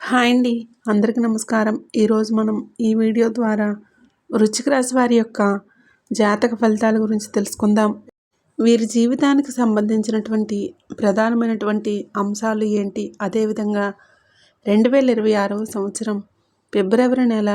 Hi అండి. అందరికీ నమస్కారం. ఈరోజు మనం ఈ వీడియో ద్వారా వృశ్చిక రాశి వారి యొక్క జాతక ఫలితాల గురించి తెలుసుకుందాం. వీరి జీవితానికి సంబంధించినటువంటి ప్రధానమైనటువంటి అంశాలు ఏంటి? అదేవిధంగా 2026వ సంవత్సరం ఫిబ్రవరి నెల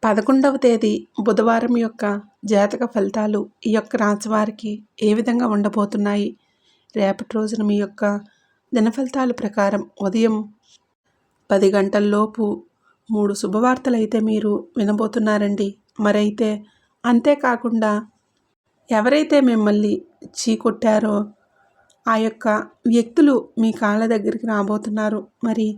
11వ తేదీ బుధవారం యొక్క జాతక ఫలితాలు ఈ యొక్క రాశి వారికి ఏ విధంగా ఉండబోతున్నాయి? రేపటి రోజున మీ యొక్క దిన ఫలితాల ప్రకారం ఉదయం 10 గంటల్లోపు 3 శుభవార్తలు అయితే మీరు వినబోతున్నారండి. మరైతే అంతేకాకుండా ఎవరైతే మిమ్మల్ని చీకొట్టారో ఆ యొక్క వ్యక్తులు మీ కాళ్ళ దగ్గరికి రాబోతున్నారు. మరి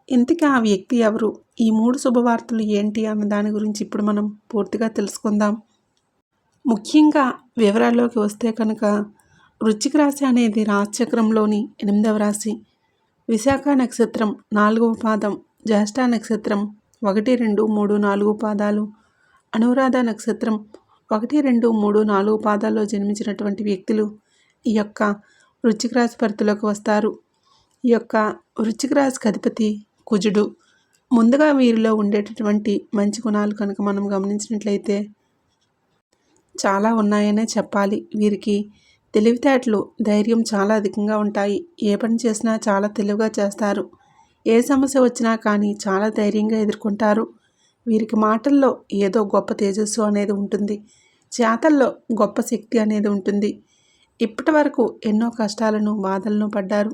ఇంతకీ ఆ వ్యక్తి ఎవరు? ఈ 3 శుభవార్తలు ఏంటి అన్న దాని గురించి ఇప్పుడు మనం పూర్తిగా తెలుసుకుందాం. ముఖ్యంగా వివరాల్లోకి వస్తే కనుక వృశ్చిక రాశి అనేది రాశిచక్రంలోని 8వ రాశి. విశాఖ నక్షత్రం 4వ పాదం, జ్యేష్ఠ నక్షత్రం 1, 2, 3, 4 పాదాలు, అనురాధ నక్షత్రం 1, 2, 3, 4 పాదాల్లో జన్మించినటువంటి వ్యక్తులు ఈ యొక్క వృశ్చిక రాశి పరిధిలోకి వస్తారు. ఈ యొక్క వృశ్చిక రాశికి అధిపతి కుజుడు. ముందుగా వీరిలో ఉండేటటువంటి మంచి గుణాలు కనుక మనం గమనించినట్లయితే చాలా ఉన్నాయనే చెప్పాలి. వీరికి తెలివితేటలు, ధైర్యం చాలా అధికంగా ఉంటాయి. ఏ పని చేసినా చాలా తెలివిగా చేస్తారు. ఏ సమస్య వచ్చినా కానీ చాలా ధైర్యంగా ఎదుర్కొంటారు. వీరికి మాటల్లో ఏదో గొప్ప తేజస్సు అనేది ఉంటుంది. చేతల్లో గొప్ప శక్తి అనేది ఉంటుంది. ఇప్పటి వరకు ఎన్నో కష్టాలను, బాధలను పడ్డారు.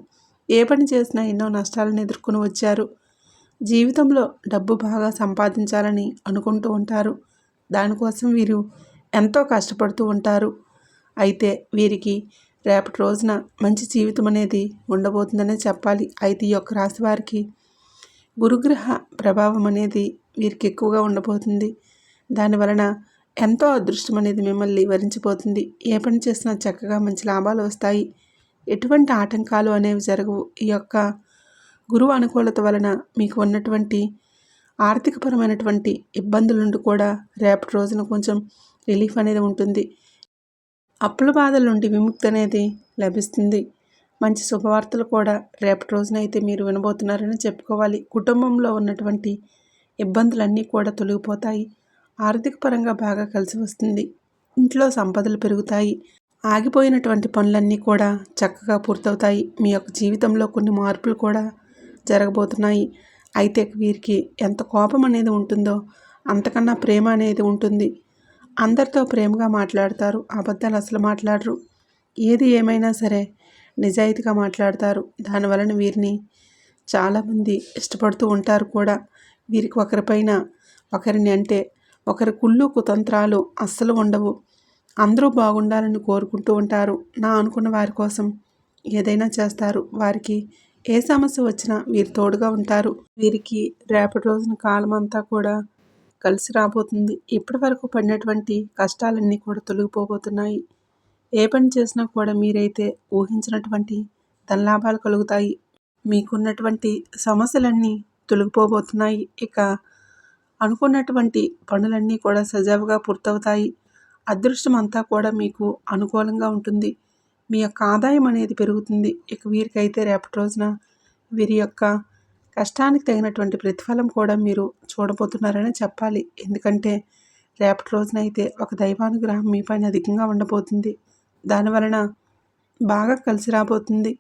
ఏ పని చేసినా ఎన్నో నష్టాలను ఎదుర్కొని వచ్చారు. జీవితంలో డబ్బు బాగా సంపాదించాలని అనుకుంటూ ఉంటారు. దానికోసం వీరు ఎంతో కష్టపడుతూ ఉంటారు. అయితే వీరికి రేపటి రోజున మంచి జీవితం అనేది ఉండబోతుందనే చెప్పాలి. అయితే ఈ యొక్క రాశి వారికి గురుగ్రహ ప్రభావం అనేది వీరికి ఎక్కువగా ఉండబోతుంది. దానివలన ఎంతో అదృష్టం అనేది మిమ్మల్ని వరించిపోతుంది. ఏ పని చేసినా చక్కగా మంచి లాభాలు వస్తాయి. ఎటువంటి ఆటంకాలు అనేవి జరగవు. ఈ యొక్క గురువు అనుకూలత వలన మీకు ఉన్నటువంటి ఆర్థికపరమైనటువంటి ఇబ్బందుల నుండి కూడా రేపటి రోజున కొంచెం రిలీఫ్ అనేది ఉంటుంది. అప్పుల బాధల నుండి విముక్తి అనేది లభిస్తుంది. మంచి శుభవార్తలు కూడా రేపటి రోజున అయితే మీరు వినబోతున్నారని చెప్పుకోవాలి. కుటుంబంలో ఉన్నటువంటి ఇబ్బందులన్నీ కూడా తొలగిపోతాయి. ఆర్థిక పరంగా బాగా కలిసి వస్తుంది. ఇంట్లో సంపదలు పెరుగుతాయి. ఆగిపోయినటువంటి పనులన్నీ కూడా చక్కగా పూర్తవుతాయి. మీ యొక్క జీవితంలో కొన్ని మార్పులు కూడా జరగబోతున్నాయి. అయితే వీరికి ఎంత కోపం అనేది ఉంటుందో అంతకన్నా ప్రేమ అనేది ఉంటుంది. అందరితో ప్రేమగా మాట్లాడతారు. అబద్ధాలు అసలు మాట్లాడరు. ఏది ఏమైనా సరే నిజాయితీగా మాట్లాడతారు. దానివలన వీరిని చాలామంది ఇష్టపడుతూ ఉంటారు కూడా. వీరికి ఒకరిపైన ఒకరిని అంటే ఒకరి కుళ్ళు కుతంత్రాలు అస్సలు ఉండవు. అందరూ బాగుండాలని కోరుకుంటూ ఉంటారు. నా అనుకున్న వారి కోసం ఏదైనా చేస్తారు. వారికి ఏ సమస్య వచ్చినా వీరు తోడుగా ఉంటారు. వీరికి రేపటి రోజున కాలం అంతా కూడా కలిసి రాబోతుంది. ఇప్పటి వరకు పడినటువంటి కష్టాలన్నీ కూడా తొలగిపోబోతున్నాయి. ఏ పని చేసినా కూడా మీరైతే ఊహించినటువంటి ధనలాభాలు కలుగుతాయి. మీకున్నటువంటి సమస్యలన్నీ తొలగిపోబోతున్నాయి. ఇక అనుకున్నటువంటి పనులన్నీ కూడా సజావుగా పూర్తవుతాయి. అదృష్టం అంతా కూడా మీకు అనుకూలంగా ఉంటుంది. మీ యొక్క ఆదాయం అనేది పెరుగుతుంది. ఇక వీరికైతే రేపటి రోజున వీరి యొక్క కష్టానికి తగినటువంటి ప్రతిఫలం కూడా మీరు చూడబోతున్నారని చెప్పాలి. ఎందుకంటే రేపటి రోజున అయితే ఒక దైవానుగ్రహం మీ పైన అధికంగా ఉండబోతుంది. దానివలన బాగా కలిసి రాబోతుంది.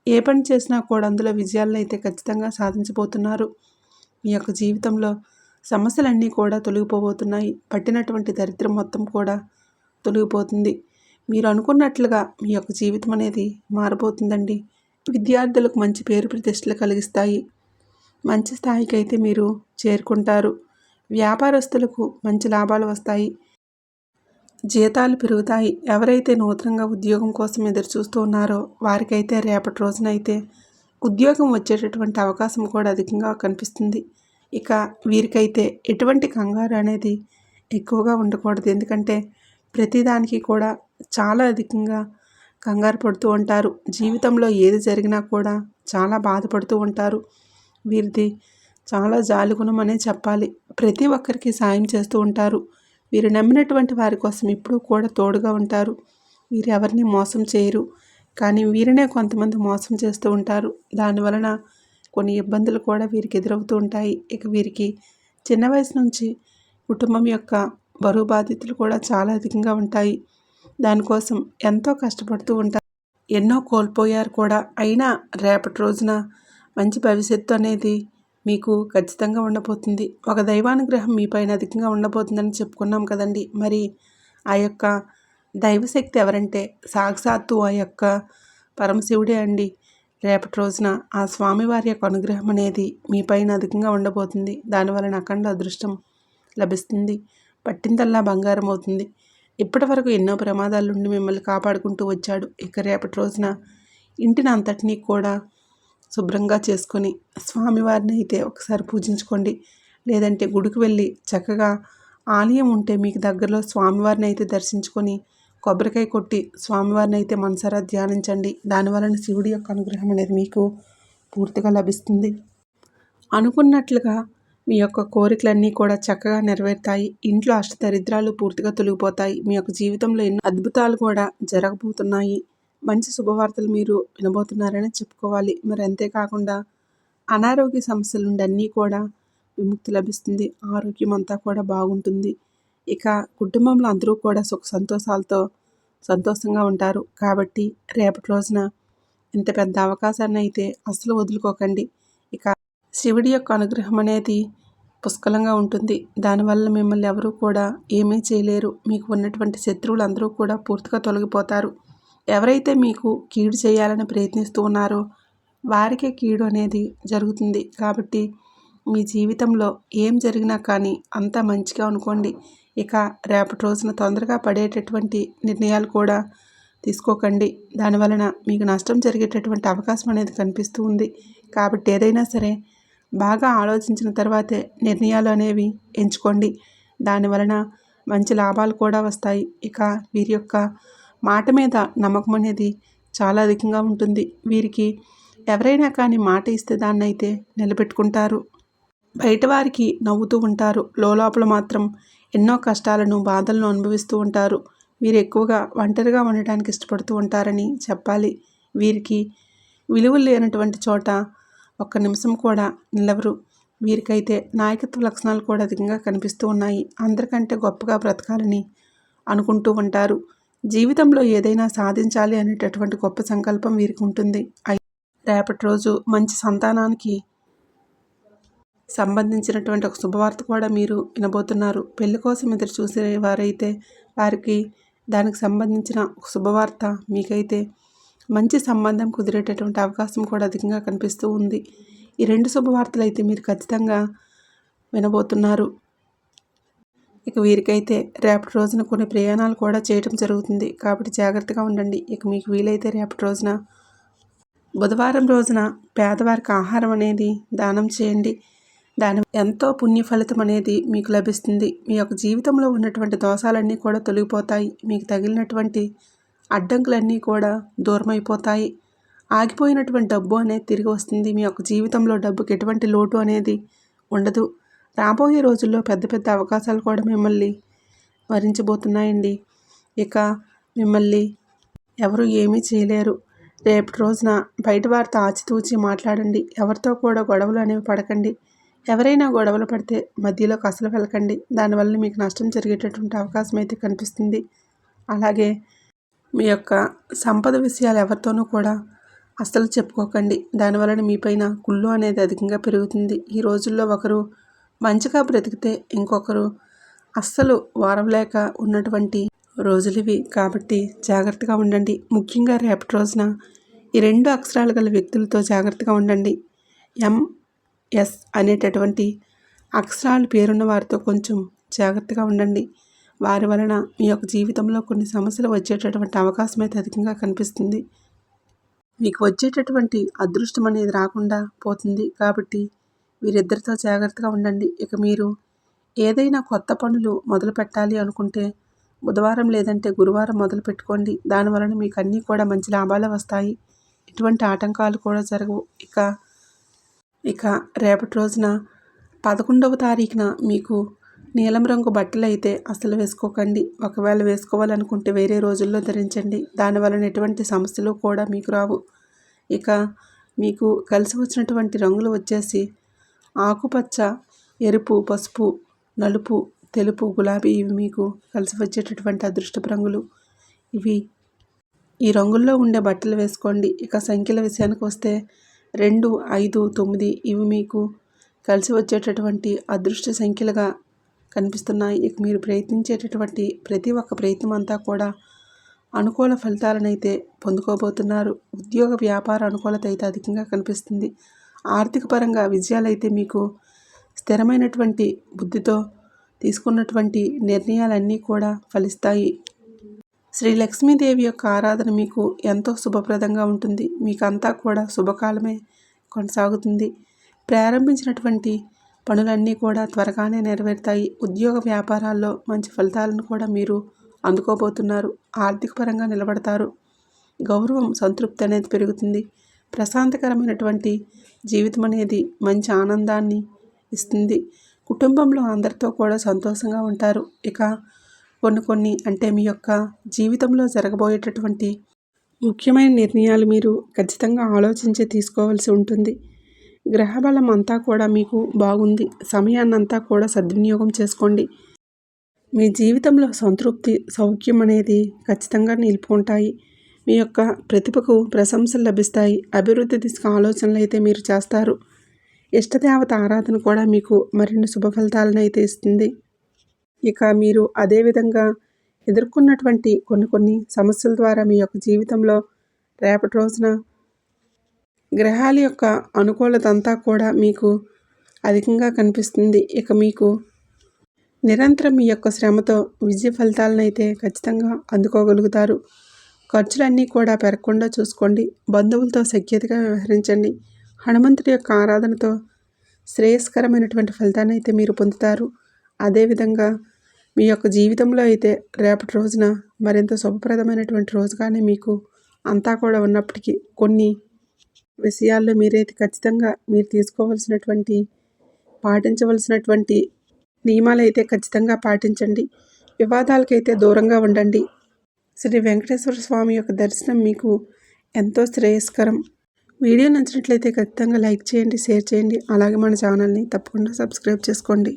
ఏ పని చేసినా కూడా అందులో విజయాలను అయితే ఖచ్చితంగా సాధించబోతున్నారు. మీ యొక్క జీవితంలో సమస్యలన్నీ కూడా తొలగిపోబోతున్నాయి. పట్టినటువంటి దరిద్రం మొత్తం కూడా తొలగిపోతుంది. మీరు అనుకున్నట్లుగా మీ యొక్క జీవితం అనేది మారబోతుందండి. విద్యార్థులకు మంచి పేరు ప్రతిష్టలు కలిగిస్తాయి. మంచి స్థాయికి అయితే మీరు చేరుకుంటారు. వ్యాపారస్తులకు మంచి లాభాలు వస్తాయి. జీతాలు పెరుగుతాయి. ఎవరైతే నూతనంగా ఉద్యోగం కోసం ఎదురు చూస్తూ ఉన్నారో వారికైతే రేపటి రోజునైతే ఉద్యోగం వచ్చేటటువంటి అవకాశం కూడా అధికంగా కనిపిస్తుంది. ఇక వీరికైతే ఎటువంటి కంగారు అనేది ఎక్కువగా ఉండకూడదు. ఎందుకంటే ప్రతిదానికి కూడా చాలా అధికంగా కంగారు పడుతూ ఉంటారు. జీవితంలో ఏది జరిగినా కూడా చాలా బాధపడుతూ ఉంటారు. వీరిది చాలా జాలిగుణం అనే చెప్పాలి. ప్రతి ఒక్కరికి సాయం చేస్తూ ఉంటారు. వీరు నమ్మినటువంటి వారి కోసం ఎప్పుడూ కూడా తోడుగా ఉంటారు. వీరు ఎవరిని మోసం చేయరు. కానీ వీరినే కొంతమంది మోసం చేస్తూ ఉంటారు. దానివలన కొన్ని ఇబ్బందులు కూడా వీరికి ఎదురవుతూ ఉంటాయి. ఇక వీరికి చిన్న వయసు నుంచి కుటుంబం యొక్క బరువు బాధ్యతలు కూడా చాలా అధికంగా ఉంటాయి. దానికోసం ఎంతో కష్టపడుతూ ఉంటారు. ఎన్నో కోల్పోయారు కూడా. అయినా రేపటి రోజున మంచి భవిష్యత్తు అనేది మీకు ఖచ్చితంగా ఉండబోతుంది. ఒక దైవానుగ్రహం మీ పైన అధికంగా ఉండబోతుందని చెప్పుకున్నాం కదండి. మరి ఆ యొక్క దైవశక్తి ఎవరంటే సాక్షాత్తు ఆ యొక్క పరమశివుడే అండి. రేపటి రోజున ఆ స్వామివారి యొక్క అనుగ్రహం అనేది మీ పైన అధికంగా ఉండబోతుంది. దానివలన అఖండ అదృష్టం లభిస్తుంది. పట్టిందల్లా బంగారం అవుతుంది. ఇప్పటి వరకు ఎన్నో ప్రమాదాల నుండి మిమ్మల్ని కాపాడుకుంటూ వచ్చాడు. ఇక రేపటి రోజున ఇంటిని అంతటినీ కూడా శుభ్రంగా చేసుకొని స్వామివారిని అయితే ఒకసారి పూజించుకోండి. లేదంటే గుడికి వెళ్ళి చక్కగా ఆలయం ఉంటే మీకు దగ్గరలో స్వామివారిని అయితే దర్శించుకొని కొబ్బరికాయ కొట్టి స్వామివారిని అయితే మనసారా ధ్యానించండి. దానివలన శివుడి యొక్క అనుగ్రహం అనేది మీకు పూర్తిగా లభిస్తుంది. అనుకున్నట్లుగా మీ యొక్క కోరికలన్నీ కూడా చక్కగా నెరవేరుతాయి. ఇంట్లో అష్టదరిద్రాలు పూర్తిగా తొలగిపోతాయి. మీ యొక్క జీవితంలో ఎన్నో అద్భుతాలు కూడా జరగబోతున్నాయి. మంచి శుభవార్తలు మీరు వినబోతున్నారని చెప్పుకోవాలి. మరి అంతేకాకుండా అనారోగ్య సమస్యల నుండి అన్నీ కూడా విముక్తి లభిస్తుంది. ఆరోగ్యం అంతా కూడా బాగుంటుంది. ఇక కుటుంబంలో అందరూ కూడా సుఖ సంతోషాలతో సంతోషంగా ఉంటారు. కాబట్టి రేపటి రోజున ఇంత పెద్ద అవకాశాన్ని అయితే అస్సలు వదులుకోకండి. ఇక శివుడి యొక్క అనుగ్రహం అనేది పుష్కలంగా ఉంటుంది. దానివల్ల మిమ్మల్ని ఎవరూ కూడా ఏమీ చేయలేరు. మీకు ఉన్నటువంటి శత్రువులు అందరూ కూడా పూర్తిగా తొలగిపోతారు. ఎవరైతే మీకు కీడు చేయాలని ప్రయత్నిస్తూ ఉన్నారో వారికే కీడు అనేది జరుగుతుంది. కాబట్టి మీ జీవితంలో ఏం జరిగినా కానీ అంతా మంచిగా అనుకోండి. ఇక రేపటి రోజున తొందరగా పడేటటువంటి నిర్ణయాలు కూడా తీసుకోకండి. దానివలన మీకు నష్టం జరిగేటటువంటి అవకాశం అనేది కనిపిస్తూ ఉంది. కాబట్టి ఏదైనా సరే బాగా ఆలోచించిన తర్వాతే నిర్ణయాలు అనేవి ఎంచుకోండి. దానివలన మంచి లాభాలు కూడా వస్తాయి. ఇక వీరి యొక్క మాట మీద నమ్మకం అనేది చాలా అధికంగా ఉంటుంది. వీరికి ఎవరైనా కానీ మాట ఇస్తే దాన్ని అయితే నిలబెట్టుకుంటారు. బయట వారికి నవ్వుతూ ఉంటారు. లోపల మాత్రం ఎన్నో కష్టాలను బాధలను అనుభవిస్తూ ఉంటారు. వీరు ఎక్కువగా ఒంటరిగా ఉండటానికి ఇష్టపడుతూ ఉంటారని చెప్పాలి. వీరికి విలువలు లేనటువంటి చోట ఒక్క నిమిషం కూడా నిలవరు. వీరికైతే నాయకత్వ లక్షణాలు కూడా అధికంగా కనిపిస్తూ ఉన్నాయి. అందరికంటే గొప్పగా బ్రతకాలని అనుకుంటూ ఉంటారు. జీవితంలో ఏదైనా సాధించాలి అనేటటువంటి గొప్ప సంకల్పం వీరికి ఉంటుంది. రేపటి రోజు మంచి సంతానానికి సంబంధించినటువంటి ఒక శుభవార్త కూడా మీరు వినబోతున్నారు. పెళ్లి కోసం ఎదురు చూసే వారైతే వారికి దానికి సంబంధించిన ఒక శుభవార్త మీకైతే మంచి సంబంధం కుదిరేటటువంటి అవకాశం కూడా అధికంగా కనిపిస్తూ ఉంది. ఈ రెండు శుభవార్తలు అయితే మీరు ఖచ్చితంగా వినబోతున్నారు. ఇక వీరికైతే రేపటి రోజున కొన్ని ప్రయాణాలు కూడా చేయడం జరుగుతుంది. కాబట్టి జాగ్రత్తగా ఉండండి. ఇక మీకు వీలైతే రేపటి రోజున బుధవారం రోజున పేదవారికి ఆహారం అనేది దానం చేయండి. దాని ఎంతో పుణ్య ఫలితం అనేది మీకు లభిస్తుంది. మీ యొక్క జీవితంలో ఉన్నటువంటి దోషాలన్నీ కూడా తొలగిపోతాయి. మీకు తగిలినటువంటి అడ్డంకులన్నీ కూడా దూరమైపోతాయి. ఆగిపోయినటువంటి డబ్బు అనేది తిరిగి వస్తుంది. మీ యొక్క జీవితంలో డబ్బుకి ఎటువంటి లోటు అనేది ఉండదు. రాబోయే రోజుల్లో పెద్ద పెద్ద అవకాశాలు కూడా మిమ్మల్ని వరించబోతున్నాయండి. ఇక మిమ్మల్ని ఎవరు ఏమీ చేయలేరు. రేపటి రోజున బయట వారితో ఆచితూచి మాట్లాడండి. ఎవరితో కూడా గొడవలు అనేవి పడకండి. ఎవరైనా గొడవలు పడితే మధ్యలోకి అసలు వెళ్ళకండి. దానివల్ల మీకు నష్టం జరిగేటటువంటి అవకాశం అయితే కనిపిస్తుంది. అలాగే మీ యొక్క సంపద విషయాలు ఎవరితోనూ కూడా అస్సలు చెప్పుకోకండి. దానివలన మీ పైన కుళ్ళు అనేది అధికంగా పెరుగుతుంది. ఈ రోజుల్లో ఒకరు మంచిగా బ్రతికితే ఇంకొకరు అస్సలు వారవలేక ఉన్నటువంటి రోజులు ఇవి. కాబట్టి జాగ్రత్తగా ఉండండి. ముఖ్యంగా రేపటి రోజున ఈ రెండు అక్షరాలు గల వ్యక్తులతో జాగ్రత్తగా ఉండండి. MS అనేటటువంటి అక్షరాలు పేరున్న వారితో కొంచెం జాగ్రత్తగా ఉండండి. వారి వలన మీ యొక్క జీవితంలో కొన్ని సమస్యలు వచ్చేటటువంటి అవకాశం అయితే అధికంగా కనిపిస్తుంది. మీకు వచ్చేటటువంటి అదృష్టం అనేది రాకుండా పోతుంది. కాబట్టి వీరిద్దరితో జాగ్రత్తగా ఉండండి. ఇక మీరు ఏదైనా కొత్త పనులు మొదలు పెట్టాలి అనుకుంటే బుధవారం లేదంటే గురువారం మొదలు పెట్టుకోండి. దానివలన మీకు అన్నీ కూడా మంచి లాభాలు వస్తాయి. ఎటువంటి ఆటంకాలు కూడా జరగవు. ఇక రేపటి రోజున 11వ తారీఖున మీకు నీలం రంగు బట్టలు అయితే అసలు వేసుకోకండి. ఒకవేళ వేసుకోవాలనుకుంటే వేరే రోజుల్లో ధరించండి. దానివలన ఎటువంటి సమస్యలు కూడా మీకు రావు. ఇక మీకు కలిసి వచ్చినటువంటి రంగులు వచ్చేసి ఆకుపచ్చ, ఎరుపు, పసుపు, నలుపు, తెలుపు, గులాబీ ఇవి మీకు కలిసి వచ్చేటటువంటి అదృష్టపు రంగులు. ఈ రంగుల్లో ఉండే బట్టలు వేసుకోండి. ఇక సంఖ్యల విషయానికి వస్తే 2, 5, 9 ఇవి మీకు కలిసి వచ్చేటటువంటి అదృష్ట సంఖ్యలుగా కనిపిస్తున్నాయి. ఇక మీరు ప్రయత్నించేటటువంటి ప్రతి ఒక్క ప్రయత్నం అంతా కూడా అనుకూల ఫలితాలనైతే పొందుకోబోతున్నారు. ఉద్యోగ వ్యాపార అనుకూలత అయితే అధికంగా కనిపిస్తుంది. ఆర్థిక పరంగా విజయాలైతే మీకు స్థిరమైనటువంటి బుద్ధితో తీసుకున్నటువంటి నిర్ణయాలన్నీ కూడా ఫలిస్తాయి. శ్రీ లక్ష్మీదేవి యొక్క ఆరాధన మీకు ఎంతో శుభప్రదంగా ఉంటుంది. మీకంతా కూడా శుభకాలమే కొనసాగుతుంది. ప్రారంభించినటువంటి పనులన్నీ కూడా త్వరగానే నెరవేరుతాయి. ఉద్యోగ వ్యాపారాల్లో మంచి ఫలితాలను కూడా మీరు అందుకోబోతున్నారు. ఆర్థిక పరంగా నిలబడతారు. గౌరవం, సంతృప్తి అనేది పెరుగుతుంది. ప్రశాంతకరమైనటువంటి జీవితం అనేది మంచి ఆనందాన్ని ఇస్తుంది. కుటుంబంలో అందరితో కూడా సంతోషంగా ఉంటారు. ఇక కొన్ని అంటే మీ యొక్క జీవితంలో జరగబోయేటటువంటి ముఖ్యమైన నిర్ణయాలు మీరు ఖచ్చితంగా ఆలోచించి తీసుకోవాల్సి ఉంటుంది. గ్రహబలం అంతా కూడా మీకు బాగుంది. సమయాన్నంతా కూడా సద్వినియోగం చేసుకోండి. మీ జీవితంలో సంతృప్తి, సౌఖ్యం అనేది ఖచ్చితంగా నిలుపుకుంటాయి. మీ యొక్క ప్రతిభకు ప్రశంసలు లభిస్తాయి. అభివృద్ధి దిశగా ఆలోచనలు అయితే మీరు చేస్తారు. ఇష్టదేవత ఆరాధన కూడా మీకు మరిన్ని శుభ ఫలితాలను అయితే ఇస్తుంది. ఇక మీరు అదేవిధంగా ఎదుర్కొన్నటువంటి కొన్ని సమస్యల ద్వారా మీ యొక్క జీవితంలో రేపటి రోజున గ్రహాల యొక్క అనుకూలత అంతా కూడా మీకు అధికంగా కనిపిస్తుంది. ఇక మీకు నిరంతరం మీ యొక్క శ్రమతో విజయ ఫలితాలను అయితే ఖచ్చితంగా అందుకోగలుగుతారు. ఖర్చులన్నీ కూడా పెరగకుండా చూసుకోండి. బంధువులతో సఖ్యతగా వ్యవహరించండి. హనుమంతుడి యొక్క ఆరాధనతో శ్రేయస్కరమైనటువంటి ఫలితాన్ని అయితే మీరు పొందుతారు. అదేవిధంగా మీ యొక్క జీవితంలో అయితే రేపటి రోజున మరింత శుభప్రదమైనటువంటి రోజుగానే మీకు అంతా కూడా ఉన్నప్పటికీ కొన్ని విషయాల్లో మీరైతే ఖచ్చితంగా మీరు తీసుకోవాల్సినటువంటి పాటించవలసినటువంటి నియమాలు అయితే ఖచ్చితంగా పాటించండి. వివాదాలకైతే దూరంగా ఉండండి. శ్రీ వెంకటేశ్వర స్వామి యొక్క దర్శనం మీకు ఎంతో శ్రేయస్కరం. వీడియో నచ్చినట్లయితే ఖచ్చితంగా లైక్ చేయండి, షేర్ చేయండి. అలాగే మన ఛానల్ని తప్పకుండా సబ్స్క్రైబ్ చేసుకోండి.